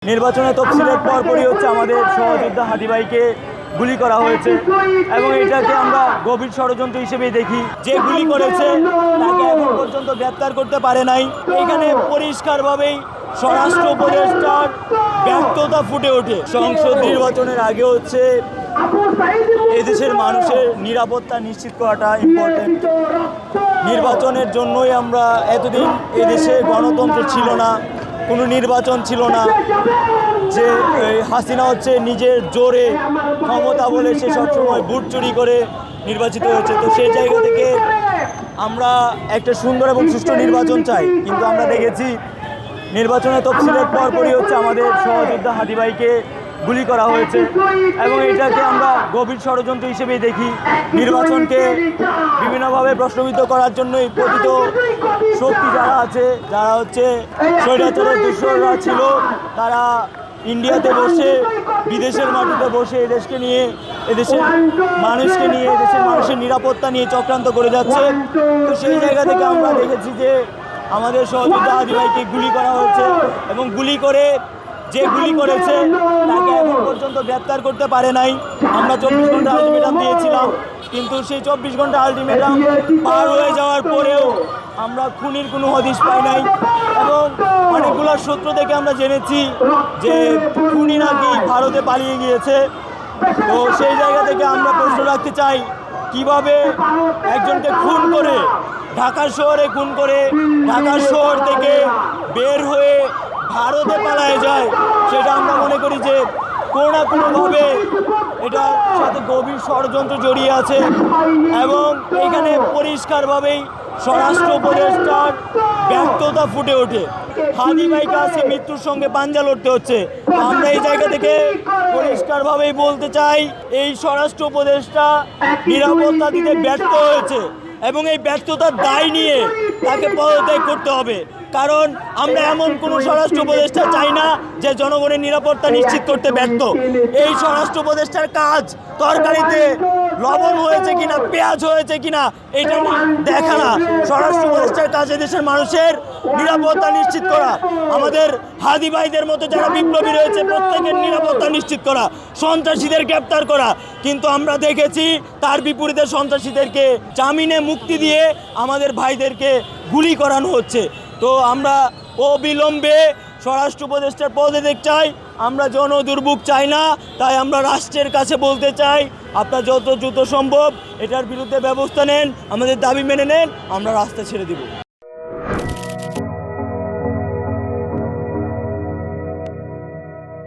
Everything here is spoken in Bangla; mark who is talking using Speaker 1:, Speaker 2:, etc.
Speaker 1: নির্বাচনে তফসিলের পরপরই হচ্ছে আমাদের সহযোদ্ধা হাদি ভাইকে গুলি করা হয়েছে এবং এটাকে আমরা গভীর ষড়যন্ত্র হিসেবে দেখি। যে গুলি করেছে তাকে এখন পর্যন্ত গ্রেপ্তার করতে পারে নাই। এখানে পরিষ্কারভাবেই স্বরাষ্ট্র উপদেষ্টার ব্যর্থতা ফুটে ওঠে। সংসদ নির্বাচনের আগে হচ্ছে এদেশের মানুষের নিরাপত্তা নিশ্চিত করাটা ইম্পর্টেন্ট। নির্বাচনের জন্যই আমরা এতদিন এদেশে গণতন্ত্র ছিল না, কোনো নির্বাচন ছিল না, যে হাসিনা হচ্ছে নিজের জোরে ক্ষমতা বলে সে সবসময় ভোট চুরি করে নির্বাচিত হয়েছে। তো সেই জায়গা থেকে আমরা একটা সুন্দর এবং সুষ্ঠু নির্বাচন চাই, কিন্তু আমরা দেখেছি নির্বাচনে তফসিলের পরপরই হচ্ছে আমাদের সহযোদ্ধা হাদি ভাইকে গুলি করা হয়েছে এবং এটাকে আমরা গভীর ষড়যন্ত্র হিসেবেই দেখি। নির্বাচনকে বিভিন্নভাবে প্রশ্নবিদ্ধ করার জন্যই পতিত শক্তি যারা আছে, যারা হচ্ছে স্বৈরাচারের দূষররা ছিল, তারা ইন্ডিয়াতে বসে, বিদেশের মাটিতে বসে এদেশকে নিয়ে, এদেশের মানুষকে নিয়ে, এদেশের মানুষের নিরাপত্তা নিয়ে চক্রান্ত করে যাচ্ছে। তো সেই জায়গা থেকে আমরা দেখেছি যে আমাদের সহযোদ্ধা হাদি ভাইকে গুলি করা হয়েছে এবং গুলি করে যে গুলি করেছে তাকে এখন পর্যন্ত গ্রেপ্তার করতে পারে নাই। আমরা 24 ঘন্টা আলটিমেটাম দিয়েছিলাম, কিন্তু সেই 24 ঘন্টা আলটিমেটাম পার হয়ে যাওয়ার পরেও আমরা খুনির কোনো হদিশ পাই নাই এবং অনেকগুলো সূত্র থেকে আমরা জেনেছি যে খুনি নাকি ভারতে পালিয়ে গিয়েছে। তো সেই জায়গা থেকে আমরা প্রশ্ন রাখতে চাই, কিভাবে একজনকে খুন করে, ঢাকা শহরে খুন করে, ঢাকা শহর থেকে বের হয়ে ভারতে পালায় যায়, সেটা আমরা মনে করি যে কোনো না কোনোভাবে এটার সাথে গভীর ষড়যন্ত্র জড়িয়ে আছে এবং এখানে পরিষ্কারভাবেই স্বরাষ্ট্র উপদেষ্টার ব্যর্থতা ফুটে ওঠে। হাদি ভাইকে আজকে মৃত্যুর সঙ্গে পাঞ্জা লড়তে হচ্ছে। আমরা এই জায়গা থেকে পরিষ্কারভাবেই বলতে চাই, এই স্বরাষ্ট্র উপদেষ্টা নিরাপত্তা দিতে ব্যর্থ হয়েছে এবং এই ব্যর্থতার দায় নিয়ে তাকে পদত্যাগ করতে হবে। কারণ আমরা এমন কোনো স্বরাষ্ট্র উপদেষ্টা চাই না যে জনগণের নিরাপত্তা নিশ্চিত করতে ব্যর্থ। এই স্বরাষ্ট্র উপদেষ্টার কাজ তরকারিতে লবণ হয়েছে কিনা, পেঁয়াজ হয়েছে কিনা এটা দেখা না। স্বরাষ্ট্র উপদেষ্টার কাজ দেশের মানুষের নিরাপত্তা নিশ্চিত করা, আমাদের হাদি ভাইদের মতো যারা বিপ্লবী রয়েছে প্রত্যেকের নিরাপত্তা নিশ্চিত করা, সন্ত্রাসীদের গ্রেপ্তার করা। কিন্তু আমরা দেখেছি তার বিপরীতে সন্ত্রাসীদেরকে জামিনে মুক্তি দিয়ে আমাদের ভাইদেরকে গুলি করানো হচ্ছে। তো আমরা অবিলম্বে স্বরাষ্ট্র উপদেষ্টার পদত্যাগ চাই। আমরা জনদুর্ভোগ চাই না। তাই আমরা রাষ্ট্রের কাছে বলতে চাই, আপনার যত দ্রুত সম্ভব এটার বিরুদ্ধে ব্যবস্থা নেন, আমাদের দাবি মেনে নেন, আমরা রাস্তা ছেড়ে দিব।